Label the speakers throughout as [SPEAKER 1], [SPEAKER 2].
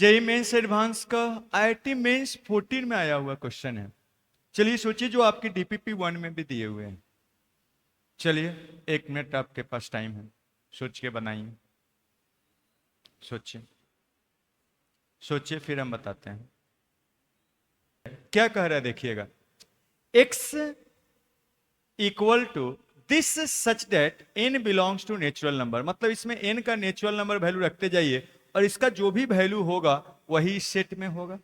[SPEAKER 1] JEE mains advance का IIT mains 14 में आया हुआ क्वेश्चन है। चलिए सोचिए, जो आपकी डीपीपी 1 में भी दिए हुए हैं। चलिए 1 मिनट आपके पास टाइम है, सोच के बनाइए। सोचिए सोचिए, फिर हम बताते हैं क्या कह रहा है। देखिएगा, x equal to this such that n belongs to natural number, मतलब इसमें n का नेचुरल नंबर वैल्यू रखते जाइए और इसका जो भी वैल्यू होगा वही इस सेट में होगा।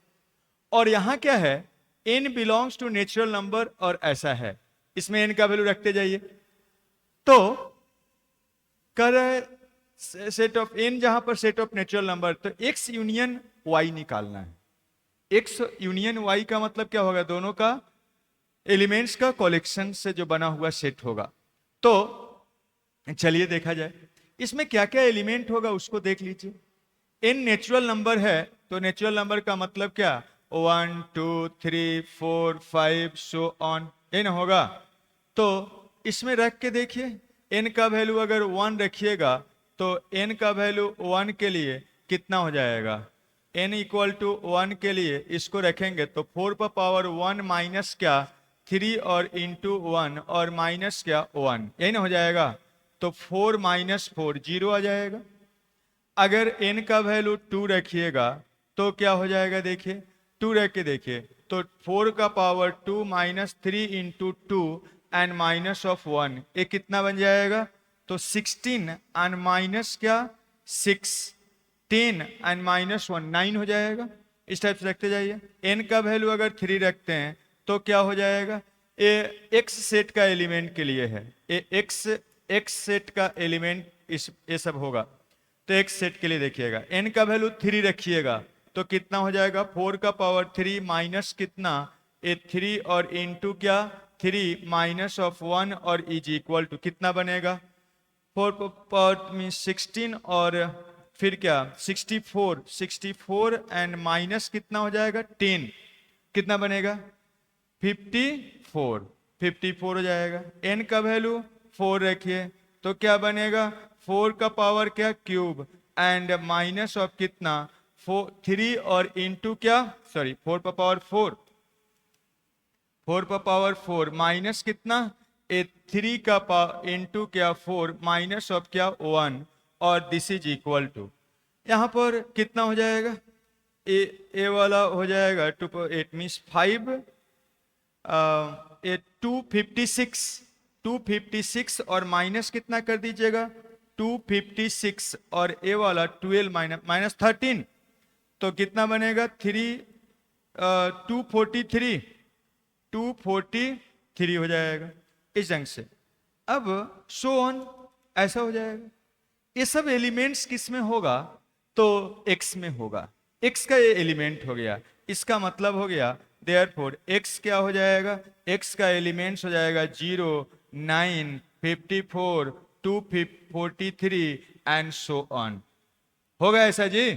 [SPEAKER 1] और यहां क्या है, n belongs to natural number और ऐसा है, इसमें n का वैल्यू रखते जाइए। तो कर सेट ऑफ n, जहां पर सेट ऑफ नेचुरल नंबर, तो x यूनियन y निकालना है। x यूनियन y का मतलब क्या होगा, दोनों का एलिमेंट्स का कलेक्शन से जो बना हुआ सेट होगा। तो चलिए देखा जाए इसमें क्या क्या एलिमेंट होगा, उसको देख लीजिए। n नेचुरल नंबर है तो नेचुरल नंबर का मतलब क्या, 1 2 3 4 5 सो ऑन n होगा। तो इसमें रख के देखिए, n का वैल्यू अगर 1 रखिएगा तो n का वैल्यू 1 के लिए कितना हो जाएगा, n इक्वल टू 1 के लिए इसको रखेंगे तो 4 पर पावर 1 माइनस क्या 3 और इंटू 1 और माइनस क्या 1, यही ना हो जाएगा। तो 4 माइनस 4 0 आ जाएगा। अगर n का वैल्यू 2 रखिएगा तो क्या हो जाएगा, देखिए 2 रख के देखिए तो 4 का power 2 minus 3 into 2 and minus of 1, ये कितना बन जाएगा, तो 16 एंड माइनस क्या 6, 10 एंड माइनस 1 9 हो जाएगा। इस टाइप से रखते जाइए। n का वैल्यू अगर 3 रखते हैं तो क्या हो जाएगा, ये x सेट का एलिमेंट के लिए है, ये x सेट का एलिमेंट इस ये सब होगा। तो x सेट के लिए देखिएगा, n का वैल्यू 3 रखिएगा तो कितना हो जाएगा, 4 का पावर 3 माइनस कितना, ये 3 और इंटू क्या 3 माइनस ऑफ 1 और इज इक्वल टू कितना बनेगा, 4 पावर मीन 16 और फिर क्या 64 एंड माइनस कितना हो जाएगा 10, कितना बनेगा 54 हो जाएगा। n का वैल्यू 4 रखिए तो क्या बनेगा, 4 का पावर क्या क्यूब एंड माइनस ऑफ कितना 3 और इंटू क्या 4 पर पावर 4 पर पावर 4 माइनस कितना 3 का पावर इंटू क्या 4 माइनस ऑफ क्या 1 और दिस इज इक्वल टू, यहां पर कितना हो जाएगा, ए वाला हो जाएगा 8 मीन्स 5, ये 256 और माइनस कितना कर दीजिएगा 256 और ए वाला 12 माइनस 13, तो कितना बनेगा 243 हो जाएगा इस ढंग से। अब सो ऑन ऐसा हो जाएगा। ये सब एलिमेंट्स किस में होगा, तो x में होगा। x का ये एलिमेंट हो गया, इसका मतलब हो गया देयरफॉर x क्या हो जाएगा, x का एलिमेंट्स हो जाएगा 0 9 54 243 एंड सो ऑन। होगा ऐसा जी,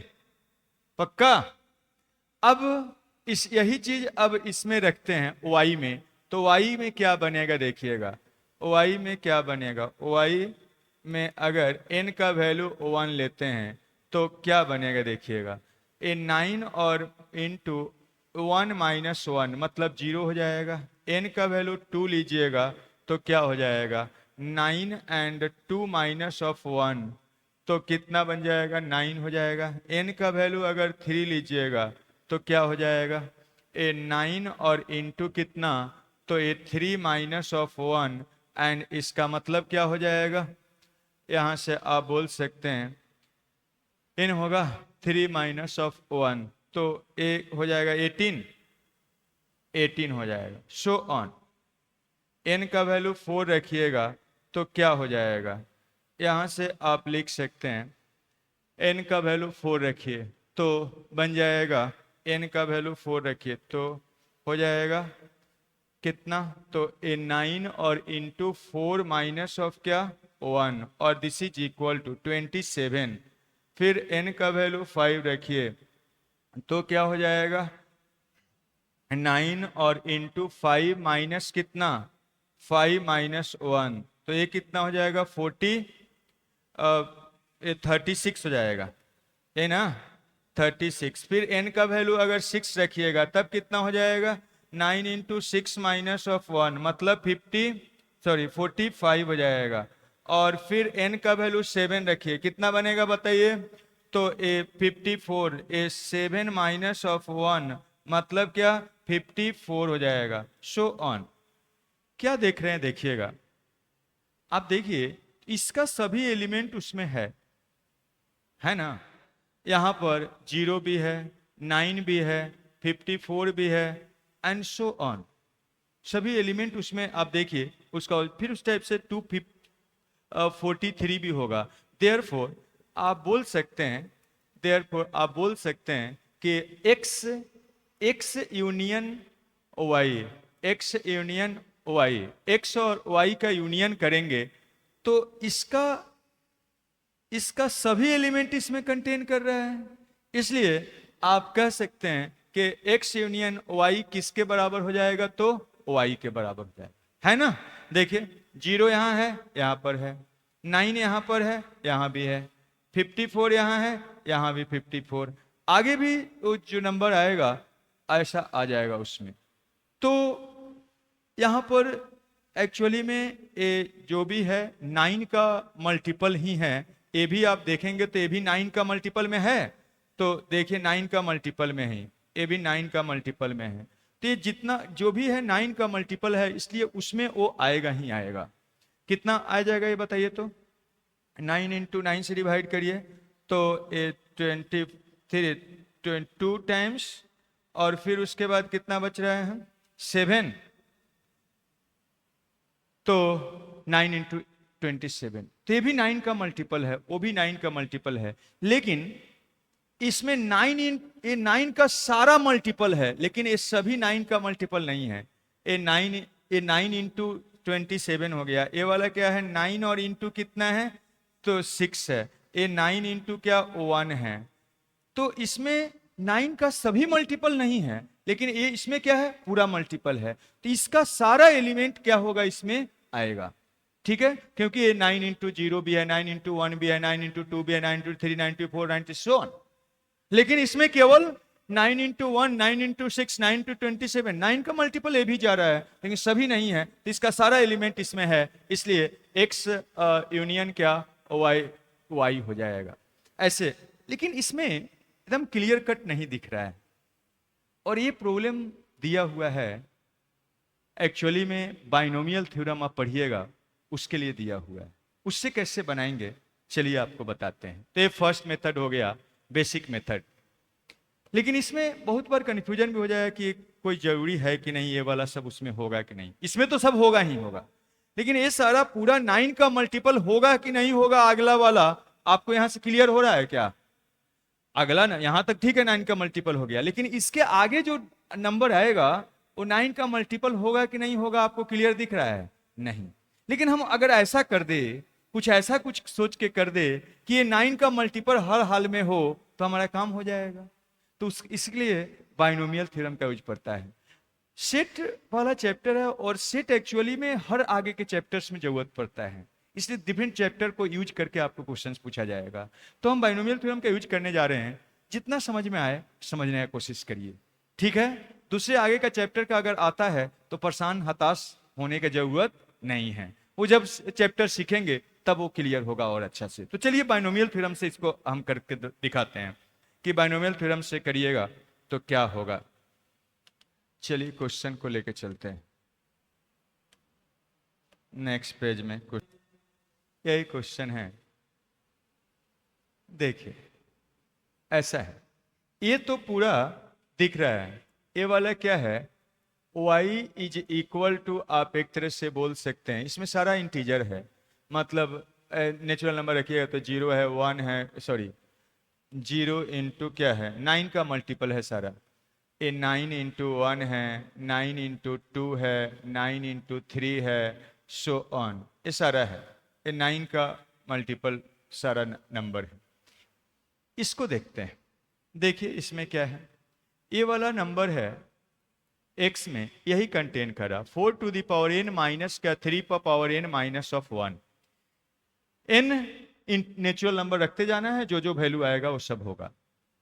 [SPEAKER 1] पक्का। अब यही चीज अब इसमें रखते हैं y में, तो y में क्या बनेगा देखिएगा, y में क्या बनेगा, y में अगर n का वैल्यू 1 लेते हैं तो क्या बनेगा देखिएगा, ये 9 और इंटू 1 माइनस 1 मतलब 0 हो जाएगा। n का वैल्यू 2 लीजिएगा तो क्या हो जाएगा 9 एंड 2 माइनस ऑफ 1, तो कितना बन जाएगा 9 हो जाएगा। n का वैल्यू अगर 3 लीजिएगा तो क्या हो जाएगा, ए 9 और इंटू कितना, तो ये 3 माइनस ऑफ 1 एंड इसका मतलब क्या हो जाएगा, यहां से आप बोल सकते हैं n होगा 3 माइनस ऑफ 1, तो ए हो जाएगा 18 हो जाएगा। सो ऑन n का वैल्यू 4 रखिएगा तो क्या हो जाएगा, यहां से आप लिख सकते हैं n का वैल्यू 4 रखिए तो बन जाएगा, n का वैल्यू 4 रखिए तो हो जाएगा कितना, तो ए 9 और इंटू 4 माइनस ऑफ क्या 1 और दिस इज इक्वल टू 27। फिर n का वैल्यू 5 रखिए तो क्या हो जाएगा 9 और इंटू 5 माइनस कितना 5 माइनस 1, तो ये कितना हो जाएगा 40, ये 36 हो जाएगा, है ना 36, फिर n का वैल्यू अगर 6 रखिएगा तब कितना हो जाएगा, 9 इंटू 6 माइनस ऑफ 1 मतलब 45 हो जाएगा। और फिर n का वैल्यू 7 रखिए, कितना बनेगा बताइए, तो 54, 7 माइनस ऑफ 1 मतलब क्या, 54 हो जाएगा। So on. क्या देख रहे हैं, देखिएगा आप, देखिए इसका सभी एलिमेंट उसमें है ना। यहां पर 0 भी है, 9 भी है, 54 भी है, एंड सो ऑन। सभी एलिमेंट उसमें आप देखिए उसका, फिर उस टाइप से 243 भी होगा। देयरफॉर आप बोल सकते हैं, कि एक्स यूनियन वाई, एक्स और वाई का यूनियन करेंगे तो इसका सभी एलिमेंट इसमें कंटेन कर रहा है। इसलिए आप कह सकते हैं कि एक्स यूनियन वाई किसके बराबर हो जाएगा, तो वाई के बराबर हो जाएगा, है ना। देखिए 0 यहाँ है, यहाँ पर है, 9 यहाँ पर है, यहाँ भी है, 54 यहाँ है, यहाँ भी 54, आगे भी वो जो नंबर आएगा ऐसा आ जाएगा उसमें। तो यहाँ पर एक्चुअली में ये जो भी है 9 का मल्टीपल ही है। ये भी आप देखेंगे तो ये भी 9 का मल्टीपल में है, तो देखिए 9 का मल्टीपल में है, ये भी 9 का मल्टीपल में है। तो ये जितना जो भी है 9 का मल्टीपल है, इसलिए उसमें वो आएगा ही आएगा। कितना आ जाएगा ये बताइए, तो 9 इंटू 9 से डिवाइड करिए तो ये 22 टाइम्स, और फिर उसके बाद कितना बच रहा है, 7, तो 9 इंटू 27, तो ये भी 9 का मल्टीपल है, वो भी 9 का मल्टीपल है। लेकिन इसमें 9 का सारा मल्टीपल है, लेकिन ये सभी 9 का मल्टीपल नहीं है। ये 9 इंटू 27 हो गया। ये वाला क्या है, 9 और इंटू कितना है, तो 6 है। ये 9 इंटू क्या 1 है। तो इसमें 9 का सभी मल्टीपल नहीं है, लेकिन ये इसमें क्या है, पूरा मल्टीपल है। तो इसका सारा एलिमेंट क्या होगा, इसमें आएगा। ठीक है, क्योंकि ये 9 इंटू 0 भी है, 9 इंटू 1 भी है, 9 इंटू 2 भी है, 9 into 3, 9 into 4, 9 into so on. लेकिन इसमें केवल 9 इंटू 1, 9 इंटू 6, 9 इंटू 27, 9 का मल्टीपल ये भी जा रहा है, लेकिन सभी नहीं है। तो इसका सारा एलिमेंट इसमें है, इसलिए एक्स यूनियन क्या वाई हो जाएगा ऐसे। लेकिन इसमें एकदम क्लियर कट नहीं दिख रहा है, और ये प्रॉब्लम दिया हुआ है एक्चुअली में बाइनोमियल थ्योरम आप पढ़िएगा, उसके लिए दिया हुआ है। उससे कैसे बनाएंगे चलिए आपको बताते हैं। तो ये फर्स्ट मेथड हो गया, बेसिक मेथड। लेकिन इसमें बहुत बार कंफ्यूजन भी हो जाएगा कि कोई जरूरी है कि नहीं, ये वाला सब उसमें होगा कि नहीं। इसमें तो सब होगा ही होगा, लेकिन ये सारा पूरा 9 का मल्टीपल होगा कि नहीं होगा, अगला वाला आपको यहां से क्लियर हो रहा है क्या? अगला ना, यहां तक ठीक है 9 का मल्टीपल हो गया, लेकिन इसके आगे जो नंबर आएगा वो 9 का मल्टीपल होगा कि नहीं होगा, आपको क्लियर दिख रहा है? नहीं। लेकिन हम अगर ऐसा कर दे, कुछ सोच के कर दे कि ये 9 का मल्टीपल हर हाल में हो, तो हमारा काम हो जाएगा। तो इसलिए बाइनोमियल थ्योरम का यूज पड़ता है। सेट वाला चैप्टर है, और सेट एक्चुअली में हर आगे के चैप्टर्स में जरूरत पड़ता है, इसलिए डिफरेंट चैप्टर को यूज करके आपको क्वेश्चंस पूछा जाएगा। तो हम बाइनोमियल थ्योरम का यूज करने जा रहे हैं, जितना समझ में आए समझने की कोशिश करिए, ठीक है। दूसरे आगे का चैप्टर का अगर आता है तो परेशान हताश होने की जरूरत नहीं है, वो जब चैप्टर सीखेंगे तब वो क्लियर होगा और अच्छा से। तो चलिए बाइनोमियल थ्योरम से इसको हम करके दिखाते हैं कि बाइनोमियल थ्योरम से करिएगा तो क्या होगा। चलिए क्वेश्चन को लेके चलते हैं नेक्स्ट पेज में। यही क्वेश्चन है, देखिए ऐसा है, ये तो पूरा दिख रहा है। ये वाला क्या है, y इज इक्वल टू, आप एक तरह से बोल सकते हैं इसमें सारा इंटीजर है, मतलब नेचुरल नंबर रखिएगा तो 0 है, 1 है, सॉरी 0 इंटू क्या है 9 का मल्टीपल है सारा। ये 9 इंटू 1 है, 9 इंटू 2 है, 9 इंटू 3 है, सो ऑन। ये सारा है, ये 9 का मल्टीपल सारा नंबर है। इसको देखते हैं, देखिए इसमें क्या है, ये वाला नंबर है x में यही कंटेन करा 4 to the power n minus का 3 पर power n minus of 1। n natural number रखते जाना है, जो जो वैल्यू आएगा वो सब होगा।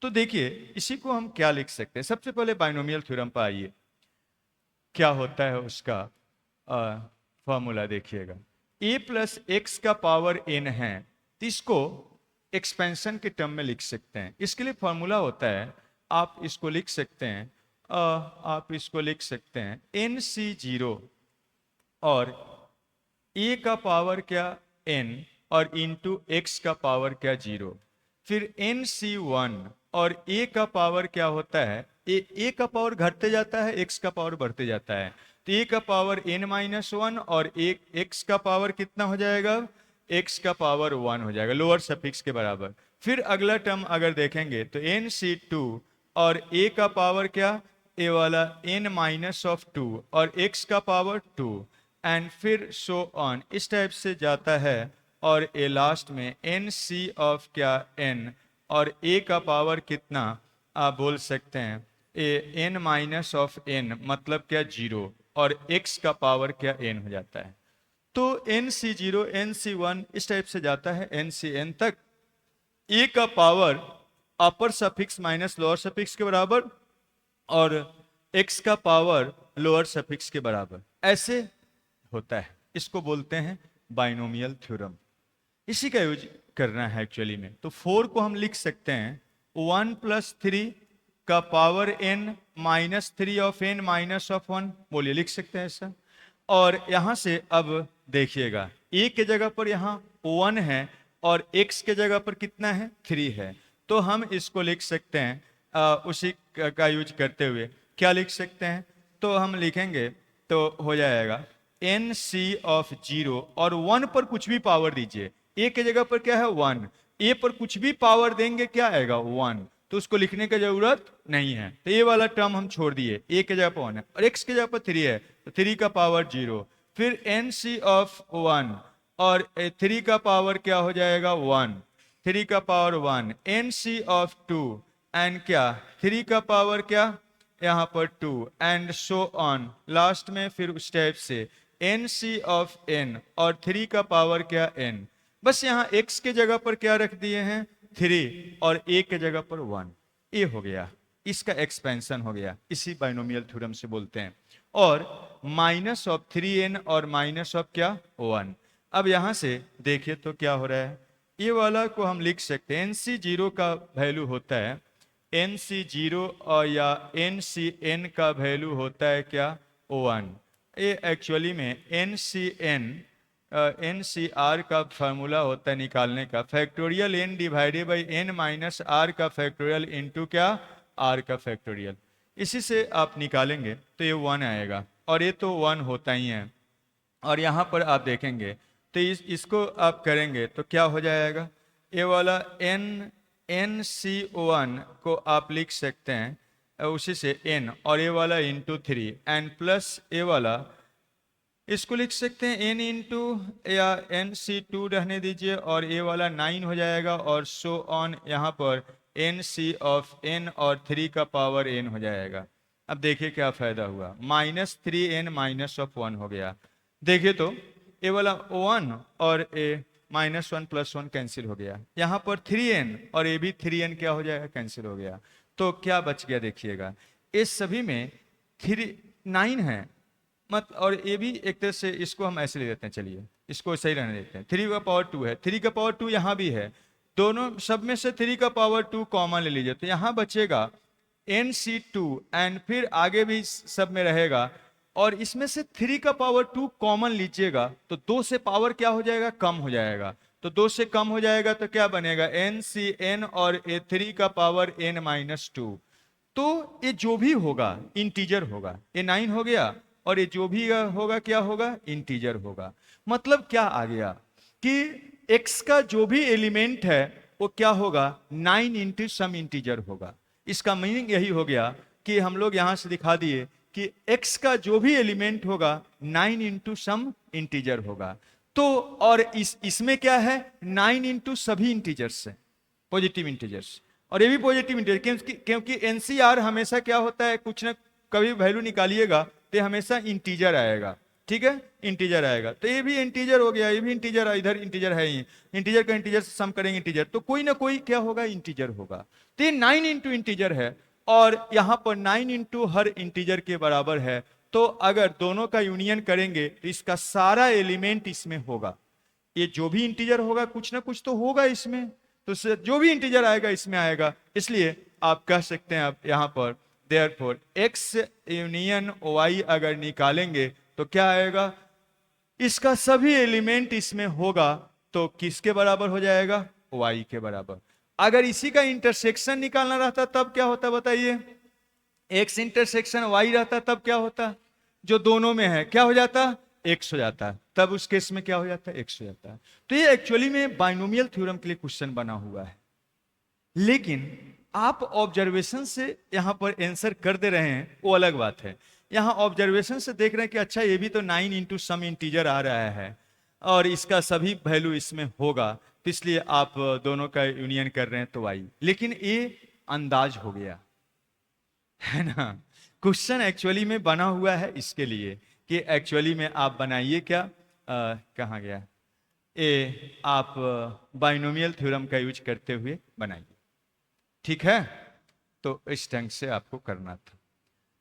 [SPEAKER 1] तो देखिए इसी को हम क्या लिख सकते हैं, सबसे पहले बाइनोमियल थ्योरम पर आइए। क्या होता है उसका फॉर्मूला देखिएगा। a प्लस एक्स का पावर n है, तो इसको एक्सपेंशन के टर्म में लिख सकते हैं। इसके लिए फॉर्मूला होता है, आप इसको लिख सकते हैं NC0 और a का पावर क्या n और इंटू एक्स का पावर क्या 0, फिर NC1 और a का पावर क्या होता है, a का पावर घटते जाता है, x का पावर बढ़ते जाता है, तो a का पावर n-1 और x का पावर कितना हो जाएगा, x का पावर 1 हो जाएगा, लोअर सफिक्स के बराबर। फिर अगला टर्म अगर देखेंगे तो NC2 और a का पावर क्या, a वाला n-2 और x का पावर 2 एंड फिर सो ऑन, इस टाइप से जाता है। और ए लास्ट में NC ऑफ क्या n और a का पावर कितना आप बोल सकते हैं ए n-n मतलब क्या 0 और x का पावर क्या n हो जाता है। तो NC0 NC1 इस टाइप से जाता है NCn तक, a का पावर अपर सफिक्स माइनस लोअर सफिक्स के बराबर और x का पावर लोअर सफिक्स के बराबर, ऐसे होता है। इसको बोलते हैं बाइनोमियल थ्योरम। इसी का यूज करना है एक्चुअली में। तो 4 को हम लिख सकते हैं 1 प्लस 3 का power n minus 3 of n minus of 1, बोलिए लिख सकते हैं ऐसा। और यहां से अब देखिएगा a के जगह पर यहाँ 1 है और x के जगह पर कितना है 3 है, तो हम इसको लिख सकते हैं उसी का यूज करते हुए क्या लिख सकते हैं, तो हम लिखेंगे तो हो जाएगा NC ऑफ 0 और 1 पर कुछ भी पावर दीजिए, a के जगह पर क्या है 1, a पर कुछ भी पावर देंगे क्या आएगा 1, तो उसको लिखने की जरूरत नहीं है। तो ये वाला टर्म हम छोड़ दिए, a के जगह पर 1 है और x के जगह पर 3 है, तो 3 का पावर 0, फिर NC ऑफ 1 और 3 का पावर क्या हो जाएगा 1, 3 का पावर 1, NC ऑफ 2 एंड क्या 3 का पावर क्या यहाँ पर 2 एंड सो ऑन, लास्ट में फिर उस टाइप से NC ऑफ n और 3 का पावर क्या n। बस यहाँ x के जगह पर क्या रख दिए हैं 3 और a के जगह पर 1, ये हो गया, इसका एक्सपेंशन हो गया, इसी बाइनोमियल थ्योरम से बोलते हैं। और माइनस ऑफ 3n और माइनस ऑफ क्या 1। अब यहां से देखिए तो क्या हो रहा है, ये वाला को हम लिख सकते हैं NC0 का वैल्यू होता है NC0 और या NCn का वैल्यू होता है क्या 1। ये एक्चुअली में NCr का फार्मूला होता है निकालने का, factorial n divided by n minus r का फैक्टोरियल इंटू क्या r का फैक्टोरियल, इसी से आप निकालेंगे तो ये 1 आएगा और ये तो 1 होता ही है। और यहाँ पर आप देखेंगे तो इसको आप करेंगे तो क्या हो जाएगा, ये वाला NC1 को आप लिख सकते हैं उसी से n और ये वाला इंटू 3 एंड प्लस ये वाला इसको लिख सकते हैं n इंटू या NC2 रहने दीजिए और ये वाला 9 हो जाएगा और सो ऑन, यहाँ पर NC ऑफ n और 3 का पावर n हो जाएगा। अब देखिए क्या फायदा हुआ, -3n माइनस ऑफ 1 हो गया। देखिए तो ये वाला 1 और ए -1 + 1 कैंसिल हो गया, यहाँ पर 3n और ये भी 3n क्या हो जाएगा कैंसिल हो गया। तो क्या बच गया देखिएगा, इस सभी में 9 है मत, और ये भी एक तरह से इसको हम ऐसे ले लेते हैं, चलिए इसको सही रहने देते हैं, 3 का पावर 2 है, 3 का पावर 2 यहाँ भी है, दोनों सब में से 3 का पावर 2 कॉमन ले लीजिए तो यहाँ बचेगा NC2 एंड फिर आगे भी सब में रहेगा और इसमें से 3 का पावर 2 कॉमन लीजिएगा तो 2 से पावर क्या हो जाएगा कम हो जाएगा, तो 2 से कम हो जाएगा तो क्या बनेगा NCn और ये 3 का पावर n-2, तो ये जो भी होगा इंटीजर होगा, ये 9 हो गया और ये जो भी होगा क्या होगा इंटीजर होगा। मतलब क्या आ गया कि x का जो भी एलिमेंट है वो क्या होगा 9 इंटू सम इंटीजर होगा। इसका मीनिंग यही हो गया कि हम लोग यहां से दिखा दिए कि x का जो भी एलिमेंट होगा 9 इंटू सम इंटीजर होगा। तो और इसमें क्या है 9 इंटू सभी इंटीजर्स है, पॉजिटिव इंटीजर्स, और ये भी पॉजिटिव इंटीजर क्योंकि एनसीआर हमेशा क्या होता है कुछ ना कभी वैल्यू निकालिएगा तो हमेशा इंटीजर आएगा, ठीक है, इंटीजर आएगा, तो ये भी इंटीजर हो गया, ये भी इंटीजर, इधर इंटीजर है ही, इंटीजर का इंटीजर से सम करेंगे इंटीजर, तो कोई ना कोई क्या होगा, इंटीजर होगा। तो ये 9 इंटू इंटीजर है, और यहां पर 9 इंटू हर इंटीजर के बराबर है, तो अगर दोनों का यूनियन करेंगे तो इसका सारा एलिमेंट इसमें होगा। ये जो भी इंटीजर होगा कुछ ना कुछ तो होगा इसमें, तो जो भी इंटीजर आएगा इसमें आएगा, इसलिए आप कह सकते हैं आप यहां पर देयरफॉर x यूनियन y अगर निकालेंगे तो क्या आएगा, इसका सभी एलिमेंट इसमें होगा, तो किसके बराबर हो जाएगा, y के बराबर। अगर इसी का इंटरसेक्शन निकालना रहता तब क्या होता बताइए, x इंटरसेक्शन y रहता तब क्या होता, जो दोनों में है क्या हो जाता, x हो जाता, तब उस केस में क्या हो जाता है, x हो जाता है। तो ये एक्चुअली में बाइनोमियल थ्योरम के लिए क्वेश्चन बना हुआ है, लेकिन आप ऑब्जर्वेशन से यहां पर आंसर कर दे रहे हैं वो अलग बात है। यहां ऑब्जर्वेशन से देख रहे हैं कि अच्छा ये भी तो 9 इंटू सम इंटीजर आ रहा है और इसका सभी वैल्यू इसमें होगा, तो इसलिए आप दोनों का यूनियन कर रहे हैं तो y, लेकिन ये अंदाज हो गया है ना। क्वेश्चन एक्चुअली में बना हुआ है इसके लिए कि एक्चुअली में आप बनाइए क्या, कहाँ गया, ये आप बाइनोमियल थ्योरम का यूज करते हुए बनाइए, ठीक है। तो इस ढंग से आपको करना था,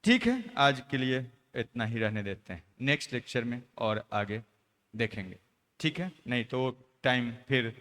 [SPEAKER 1] ठीक है। आज के लिए इतना ही रहने देते हैं, नेक्स्ट लेक्चर में और आगे देखेंगे, ठीक है, नहीं तो टाइम फिर